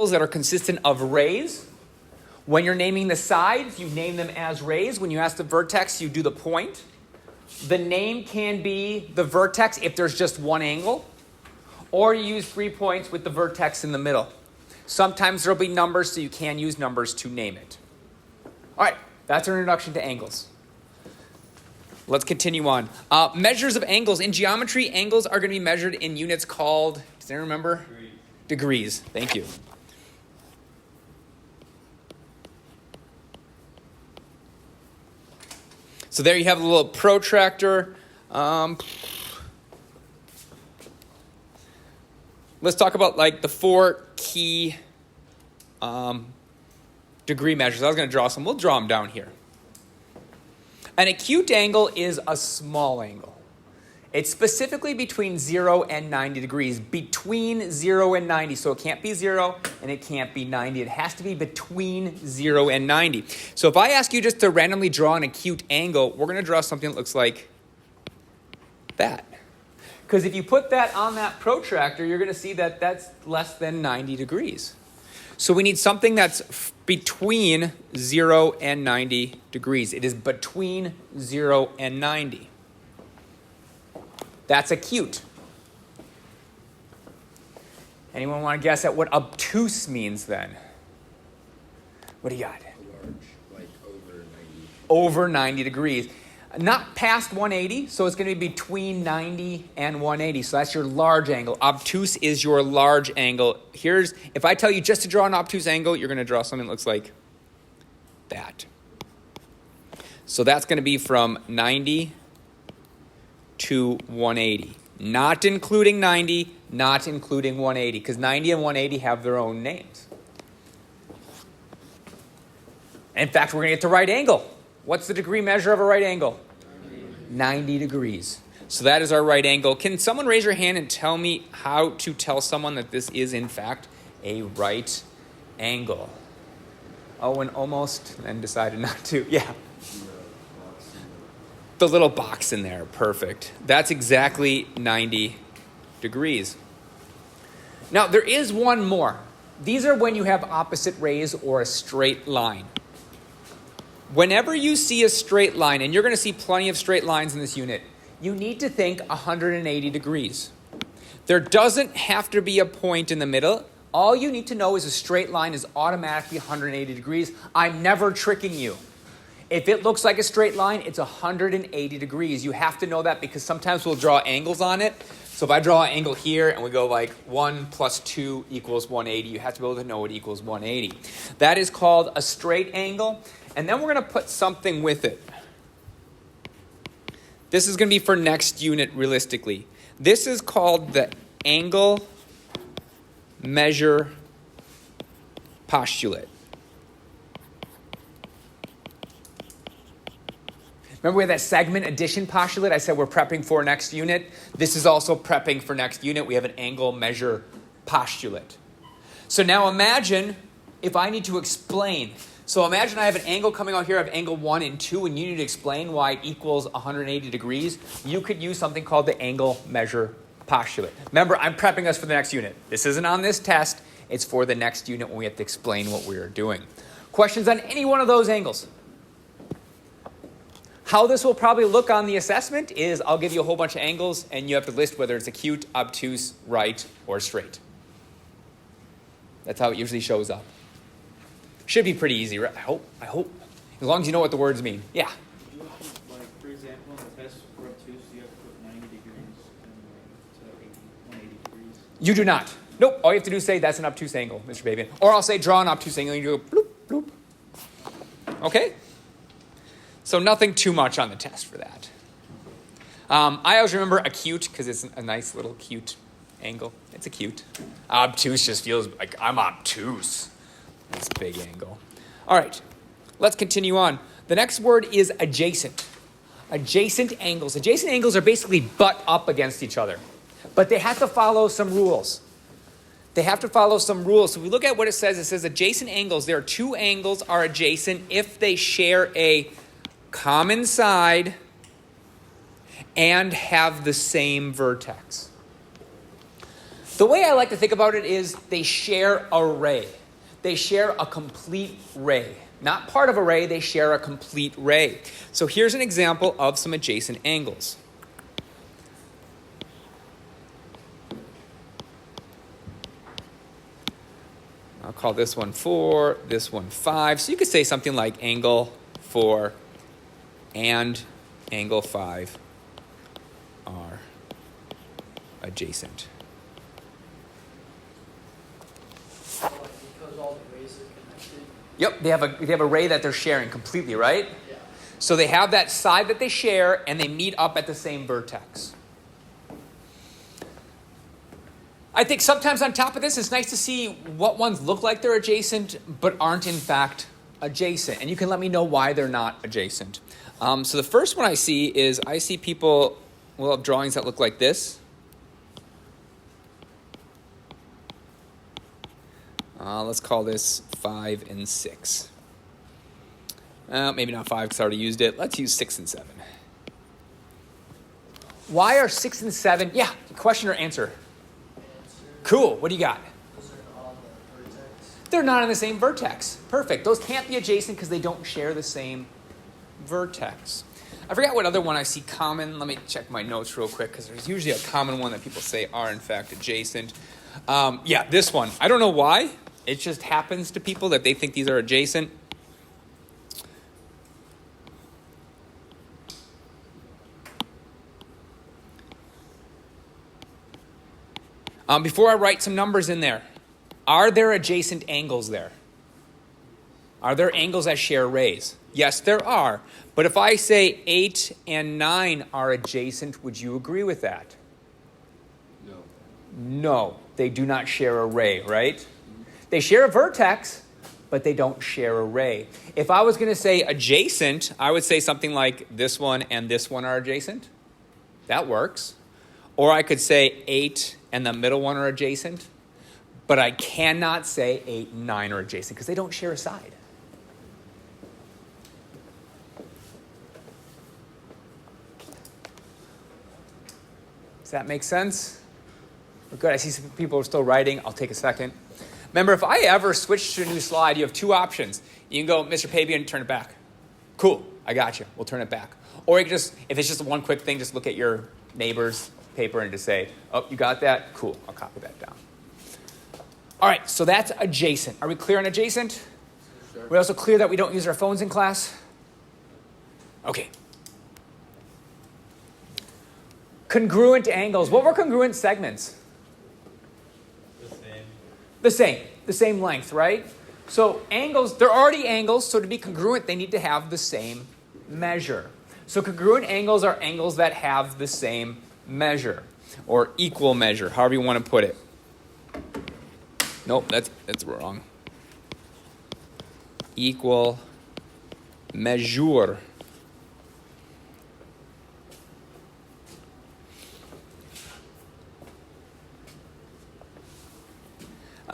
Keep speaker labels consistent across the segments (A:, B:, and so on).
A: angles that are consistent of rays. When you're naming the sides, you name them as rays. When you ask the vertex, you do the point. The name can be the vertex if there's just one angle, or you use 3 points with the vertex in the middle. Sometimes there'll be numbers, so you can use numbers to name it. All right, that's our introduction to angles. Let's continue on. Measures of angles. In geometry, angles are going to be measured in units called, does anyone remember? Degrees. Thank you. So there you have a little protractor. Let's talk about like the 4 key degree measures. I was going to draw some. We'll draw them down here. An acute angle is a small angle. It's specifically between 0 and 90 degrees. Between 0 and 90. So it can't be 0 and it can't be 90. It has to be between 0 and 90. So if I ask you just to randomly draw an acute angle, we're going to draw something that looks like that. Because if you put that on that protractor, you're going to see that that's less than 90 degrees. So we need something that's between 0 and 90 degrees. It is between 0 and 90. That's acute. Anyone want to guess at what obtuse means then? What do you got?
B: Large, like over 90.
A: Over 90 degrees. Not past 180, so it's going to be between 90 and 180. So that's your large angle. Obtuse is your large angle. If I tell you just to draw an obtuse angle, you're going to draw something that looks like that. So that's going to be from 90 to 180. Not including 90, not including 180, because 90 and 180 have their own names. In fact, we're going to get to right angle. What's the degree measure of a right angle? 90 degrees. So that is our right angle. Can someone raise your hand and tell me how to tell someone that this is, in fact, a right angle? Owen almost, and decided not to. Yeah. The little box in there. Perfect. That's exactly 90 degrees. Now, there is one more. These are when you have opposite rays or a straight line. Whenever you see a straight line, and you're going to see plenty of straight lines in this unit, you need to think 180 degrees. There doesn't have to be a point in the middle. All you need to know is a straight line is automatically 180 degrees. I'm never tricking you. If it looks like a straight line, it's 180 degrees. You have to know that because sometimes we'll draw angles on it. So if I draw an angle here and we go like 1 plus 2 equals 180, you have to be able to know it equals 180. That is called a straight angle. And then we're going to put something with it. This is going to be for next unit realistically. This is called the angle measure postulate. Remember we had that segment addition postulate? I said we're prepping for next unit. This is also prepping for next unit. We have an angle measure postulate. So now imagine if I need to explain. So imagine I have an angle coming out here. I have angle 1 and 2, and you need to explain why it equals 180 degrees. You could use something called the angle measure postulate. Remember, I'm prepping us for the next unit. This isn't on this test. It's for the next unit when we have to explain what we're doing. Questions on any one of those angles? How this will probably look on the assessment is I'll give you a whole bunch of angles, and you have to list whether it's acute, obtuse, right, or straight. That's how it usually shows up. Should be pretty easy, right? I hope. As long as you know what the words mean. Yeah?
C: You have to, like, for example, in the test for obtuse, you have to put 90 degrees to 180 degrees.
A: You do not. Nope. All you have to do is say that's an obtuse angle, Mr. Pabian. Or I'll say draw an obtuse angle, and you go bloop, bloop. Okay? So nothing too much on the test for that. I always remember acute because it's a nice little cute angle. It's acute. Obtuse just feels like I'm obtuse. This big angle. All right, let's continue on. The next word is adjacent. Adjacent angles. Adjacent angles are basically butt up against each other, but they have to follow some rules. So if we look at what it says adjacent angles. There are two angles are adjacent if they share a common side and have the same vertex. The way I like to think about it is they share a ray. They share a complete ray. Not part of a ray, they share a complete ray. So here's an example of some adjacent angles. I'll call this one 4, this one 5. So you could say something like angle 4 and angle 5 are adjacent.
D: Because all the rays are connected.
A: Yep, they have a ray that they're sharing completely, right?
D: Yeah.
A: So they have that side that they share, and they meet up at the same vertex. I think sometimes on top of this, it's nice to see what ones look like they're adjacent, but aren't in fact adjacent. And you can let me know why they're not adjacent. So the first one I see people will have drawings that look like this. Let's call this 5 and 6. Maybe not 5 because I already used it. Let's use 6 and 7. Why are 6 and 7? Yeah, question or answer? Cool. What do you got?
D: Those are on the vertex.
A: They're not on the same vertex. Perfect. Those can't be adjacent because they don't share the same vertex. I forgot what other one I see common. Let me check my notes real quick because there's usually a common one that people say are in fact adjacent. Yeah, this one. I don't know why. It just happens to people that they think these are adjacent. Before I write some numbers in there, are there adjacent angles there? Are there angles that share rays? Yes, there are. But if I say 8 and 9 are adjacent, would you agree with that?
B: No.
A: No, they do not share a ray, right? They share a vertex, but they don't share a ray. If I was going to say adjacent, I would say something like this one and this one are adjacent. That works. Or I could say 8 and the middle one are adjacent, but I cannot say 8 and 9 are adjacent because they don't share a side. Does that make sense? Good. I see some people are still writing. I'll take a second. Remember, if I ever switch to a new slide, you have two options. You can go, Mr. Pabian, turn it back. Cool. I got you. We'll turn it back. Or you can just, if it's just one quick thing, just look at your neighbor's paper and just say, oh, you got that? Cool. I'll copy that down. All right. So that's adjacent. Are we clear on adjacent?
B: Sure.
A: We're also clear that we don't use our phones in class? Okay. Congruent angles. What were congruent segments? The same length, right? So angles, they're already angles, so to be congruent, they need to have the same measure. So congruent angles are angles that have the same measure, or equal measure, however you want to put it. Nope, that's wrong. Equal measure.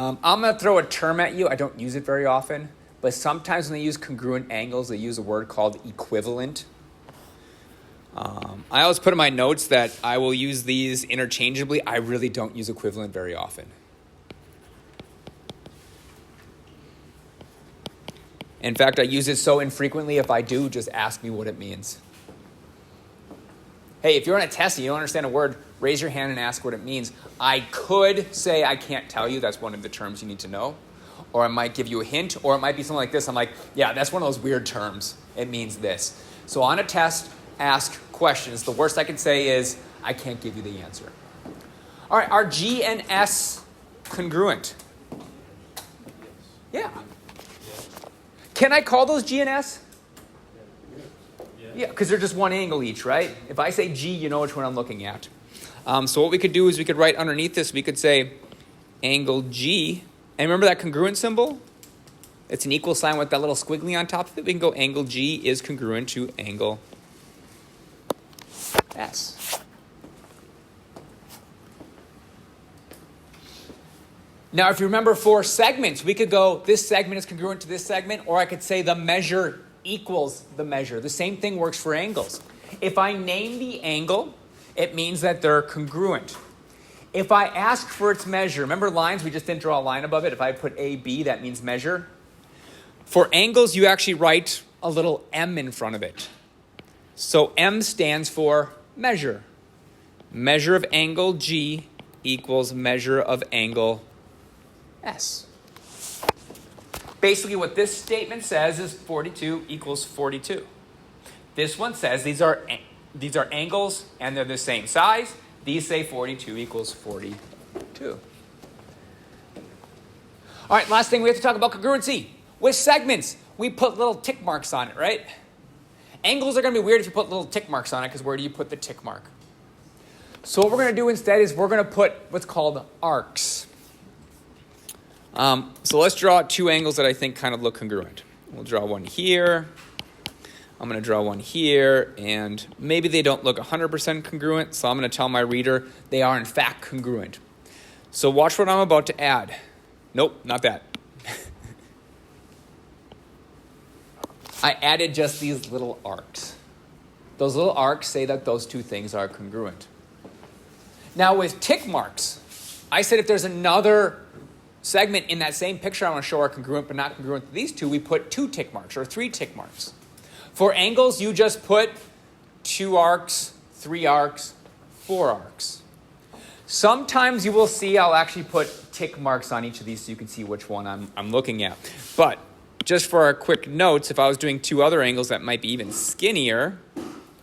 A: I'm going to throw a term at you. I don't use it very often, but sometimes when they use congruent angles, they use a word called equivalent. I always put in my notes that I will use these interchangeably. I really don't use equivalent very often. In fact, I use it so infrequently, if I do, just ask me what it means. Hey, if you're on a test and you don't understand a word, raise your hand and ask what it means. I could say I can't tell you. That's one of the terms you need to know. Or I might give you a hint, or it might be something like this. I'm like, yeah, that's one of those weird terms. It means this. So on a test, ask questions. The worst I can say is, I can't give you the answer. All right, are G and S congruent? Yeah. Can I call those G and S? Yeah, because they're just one angle each, right? If I say G, you know which one I'm looking at. So what we could do is we could write underneath this, we could say angle G. And remember that congruent symbol? It's an equal sign with that little squiggly on top of it. We can go angle G is congruent to angle S. Now, if you remember for segments, we could go this segment is congruent to this segment, or I could say the measure equals the measure. The same thing works for angles. If I name the angle, it means that they're congruent. If I ask for its measure, remember lines, we just didn't draw a line above it. If I put AB, that means measure. For angles, you actually write a little M in front of it. So M stands for measure. Measure of angle G equals measure of angle S. Basically what this statement says is 42 equals 42. This one says these are angles and they're the same size. These say 42 equals 42. All right, last thing we have to talk about congruency. With segments, we put little tick marks on it, right? Angles are going to be weird if you put little tick marks on it, because where do you put the tick mark? So what we're going to do instead is we're going to put what's called arcs. So let's draw two angles that I think kind of look congruent. We'll draw one here. I'm going to draw one here, and maybe they don't look 100% congruent, so I'm going to tell my reader they are in fact congruent. So watch what I'm about to add. Nope, not that. I added just these little arcs. Those little arcs say that those two things are congruent. Now with tick marks, I said if there's another segment in that same picture I want to show are congruent but not congruent to these two, we put 2 tick marks or 3 tick marks. For angles, you just put 2 arcs, 3 arcs, 4 arcs. Sometimes you will see I'll actually put tick marks on each of these so you can see which one I'm looking at. But just for our quick notes, if I was doing 2 other angles that might be even skinnier,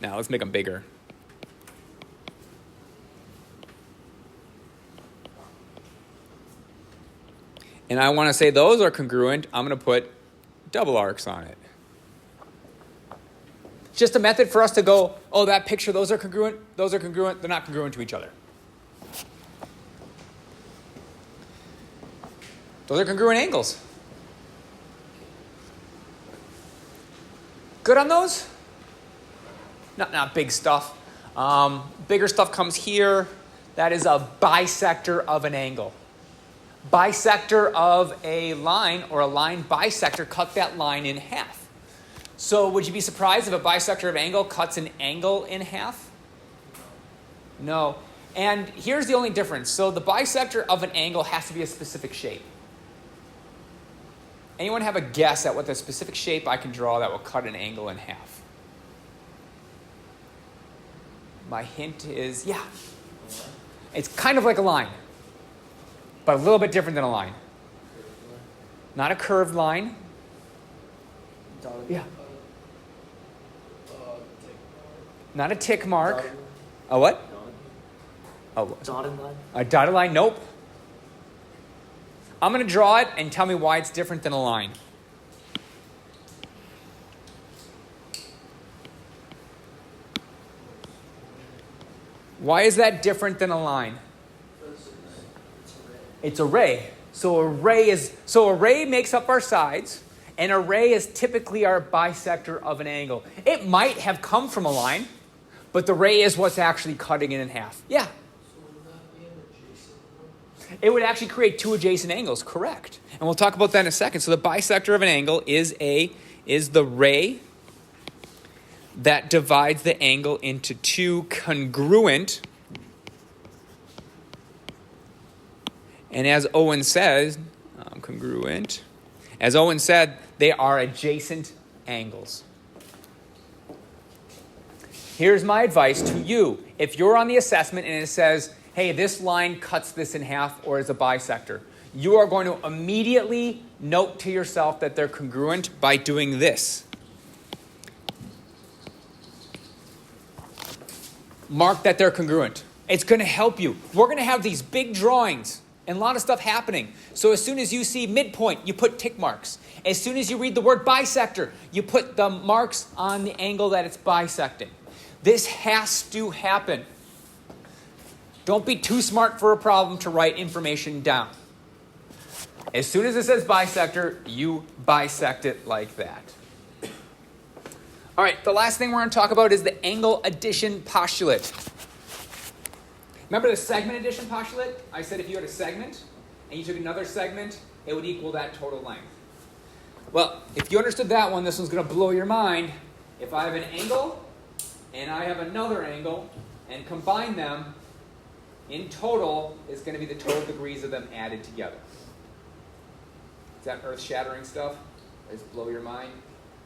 A: now let's make them bigger. And I want to say those are congruent, I'm going to put double arcs on it. It's just a method for us to go, oh, that picture, those are congruent, they're not congruent to each other. Those are congruent angles. Good on those? Not big stuff. Bigger stuff comes here. That is a bisector of an angle. Bisector of a line, or a line bisector, cut that line in half. So would you be surprised if a bisector of angle cuts an angle in half? No. And here's the only difference. So the bisector of an angle has to be a specific shape. Anyone have a guess at what the specific shape I can draw that will cut an angle in half? My hint is, yeah. It's kind of like a line, but a little bit different than a line. Not a curved line. Yeah. Not a tick mark. A what? Oh,
D: Dotted line?
A: a dotted line? Nope. I'm going to draw it and tell me why it's different than a line. Why is that different than a line? It's a ray. So a ray makes up our sides, and a ray is typically our bisector of an angle. It might have come from a line, but the ray is what's actually cutting it in half. Yeah.
D: So would that be an adjacent one?
A: It would actually create 2 adjacent angles, correct. And we'll talk about that in a second. So the bisector of an angle is the ray that divides the angle into 2 congruent. And as Owen says, congruent. As Owen said, they are adjacent angles. Here's my advice to you. If you're on the assessment and it says, hey, this line cuts this in half or is a bisector, you are going to immediately note to yourself that they're congruent by doing this. Mark that they're congruent. It's going to help you. We're going to have these big drawings and a lot of stuff happening. So as soon as you see midpoint, you put tick marks. As soon as you read the word bisector, you put the marks on the angle that it's bisecting. This has to happen. Don't be too smart for a problem to write information down. As soon as it says bisector, you bisect it like that. All right, the last thing we're going to talk about is the angle addition postulate. Remember the segment addition postulate? I said if you had a segment and you took another segment, it would equal that total length. Well, if you understood that one, this one's going to blow your mind. If I have an angle and I have another angle and combine them, in total is going to be the total degrees of them added together. Is that earth-shattering stuff? Does it blow your mind?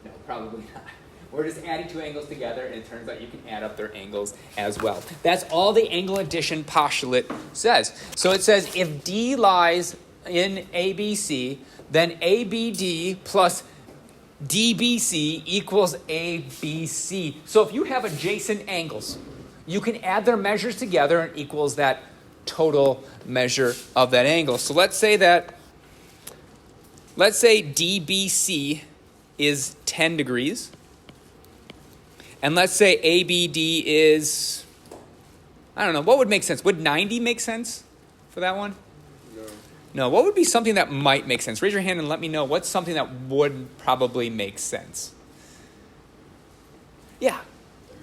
A: No, probably not. We're just adding two angles together, and it turns out you can add up their angles as well. That's all the angle addition postulate says. So it says if D lies in ABC, then ABD plus DBC equals ABC. So if you have adjacent angles, you can add their measures together and equals that total measure of that angle. So let's say DBC is 10 degrees. And let's say ABD is, I don't know, what would make sense? Would 90 make sense for that one? No, what would be something that might make sense? Raise your hand and let me know what's something that would probably make sense. Yeah. 30.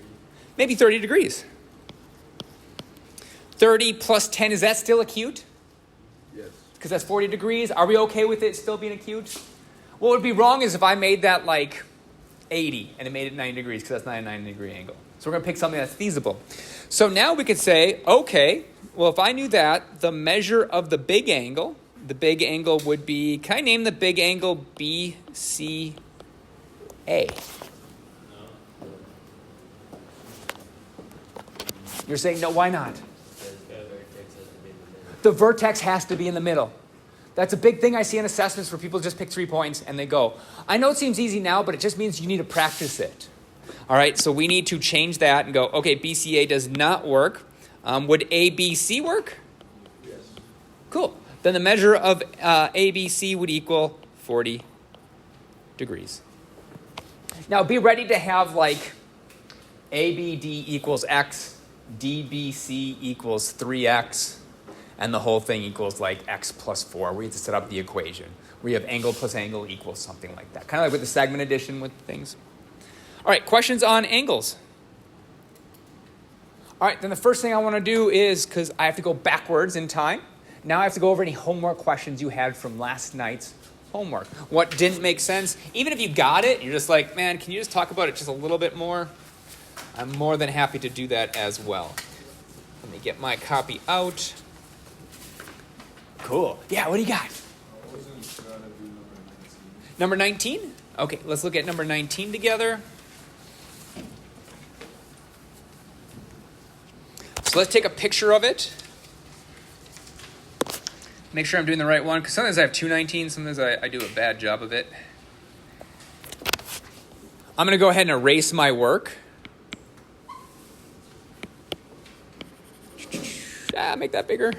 A: Maybe 30 degrees. 30 plus 10, is that still acute?
B: Yes.
A: Because that's 40 degrees. Are we okay with it still being acute? What would be wrong is if I made that like 80 and it made it 90 degrees because that's not a 90 degree angle. So we're going to pick something that's feasible. So now we could say, okay, well, if I knew that, the measure of the big angle would be, can I name the big angle BCA? You're saying, no, why not? The vertex has to be in the middle. That's a big thing I see in assessments where people just pick 3 points and they go. I know it seems easy now, but it just means you need to practice it. All right, so we need to change that and go, okay, BCA does not work. Would ABC work?
B: Yes.
A: Cool. Then the measure of ABC would equal 40 degrees. Now be ready to have like ABD equals X, DBC equals 3X, and the whole thing equals like X plus 4. We have to set up the equation. We have angle plus angle equals something like that. Kind of like with the segment addition with things. All right, questions on angles? All right, then the first thing I want to do is, because I have to go backwards in time, now I have to go over any homework questions you had from last night's homework. What didn't make sense? Even if you got it, you're just like, man, can you just talk about it just a little bit more? I'm more than happy to do that as well. Let me get my copy out. Cool. Yeah, what do you got?
B: I wasn't trying to do
A: Number 19? Okay, let's look at number 19 together. So let's take a picture of it. Make sure I'm doing the right one, because sometimes I have 219, sometimes I do a bad job of it. I'm going to go ahead and erase my work. Make that bigger.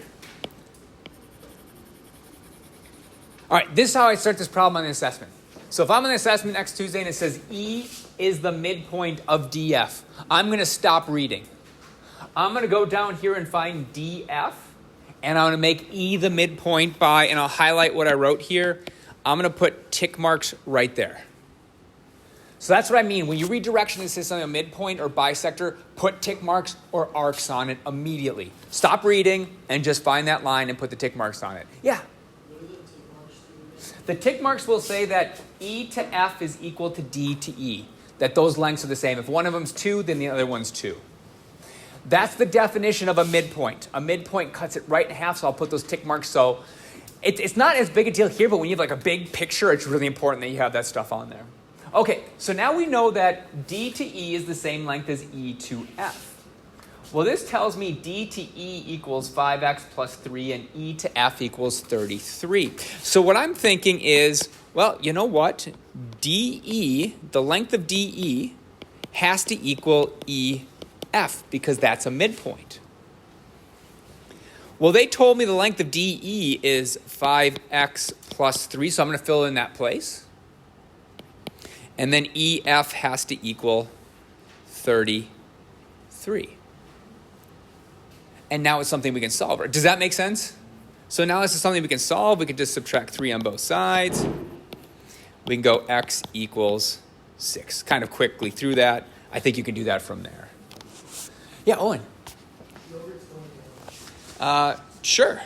A: All right, this is how I start this problem on the assessment. So if I'm on the assessment next Tuesday and it says E is the midpoint of DF, I'm going to stop reading. I'm going to go down here and find DF, and I'm going to make E the midpoint by, and I'll highlight what I wrote here. I'm going to put tick marks right there. So that's what I mean. When you read direction that says something a midpoint or bisector, put tick marks or arcs on it immediately. Stop reading and just find that line and put the tick marks on it. Yeah?
D: What do the tick marks do?
A: The tick marks will say that E to F is equal to D to E, that those lengths are the same. If one of them's 2, then the other one's 2. That's the definition of a midpoint. A midpoint cuts it right in half, so I'll put those tick marks. So it's not as big a deal here, but when you have like a big picture, it's really important that you have that stuff on there. Okay, so now we know that D to E is the same length as E to F. Well, this tells me D to E equals 5x plus 3 and E to F equals 33. So what I'm thinking is, well, you know what? DE, the length of DE, has to equal EF because that's a midpoint. Well, they told me the length of DE is 5x plus 3, so I'm going to fill in that place. And then EF has to equal 33. And now it's something we can solve. Does that make sense? So now this is something we can solve. We can just subtract 3 on both sides. We can go x equals 6. Kind of quickly through that. I think you can do that from there. Yeah, Owen. Sure.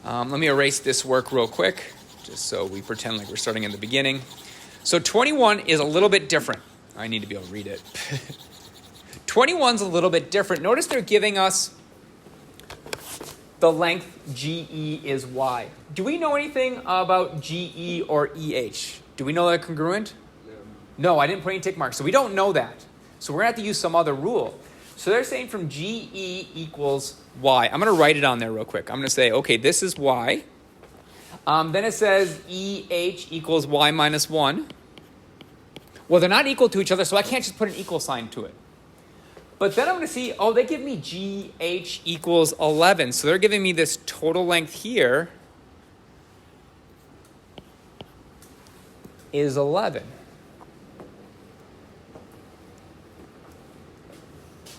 A: Let me erase this work real quick, just so we pretend like we're starting in the beginning. So 21 is a little bit different. I need to be able to read it. 21's a little bit different. Notice they're giving us the length GE is Y. Do we know anything about GE or EH? Do we know they're congruent? No, I didn't put any tick marks, so we don't know that. So we're going to have to use some other rule. So they're saying from GE equals Y. I'm going to write it on there real quick. I'm going to say, okay, this is Y. Then it says EH equals Y minus 1. Well, they're not equal to each other, so I can't just put an equal sign to it. But then I'm going to see, oh, they give me GH equals 11. So they're giving me this total length here is 11.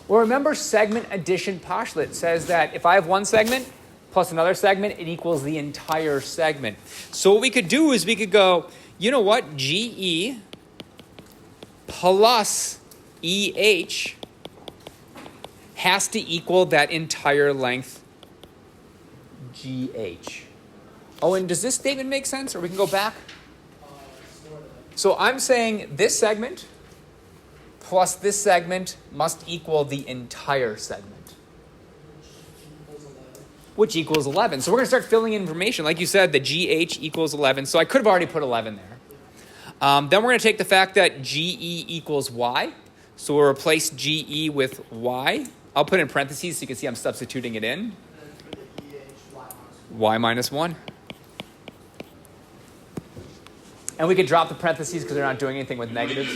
A: Well, remember segment addition postulate says that if I have one segment plus another segment, it equals the entire segment. So what we could do is we could go, you know what, GE plus EH has to equal that entire length GH. Oh, and does this statement make sense? Or we can go back?
D: Sort of.
A: So I'm saying this segment plus this segment must equal the entire segment, which equals 11. So we're going to start filling in information. Like you said, the GH equals 11. So I could have already put 11 there. Then we're going to take the fact that GE equals Y. So we'll replace GE with Y. I'll put in parentheses so you can see I'm substituting it in.
D: And for the EH,
A: Y minus 1. And we could drop the parentheses because they're not doing anything with negatives.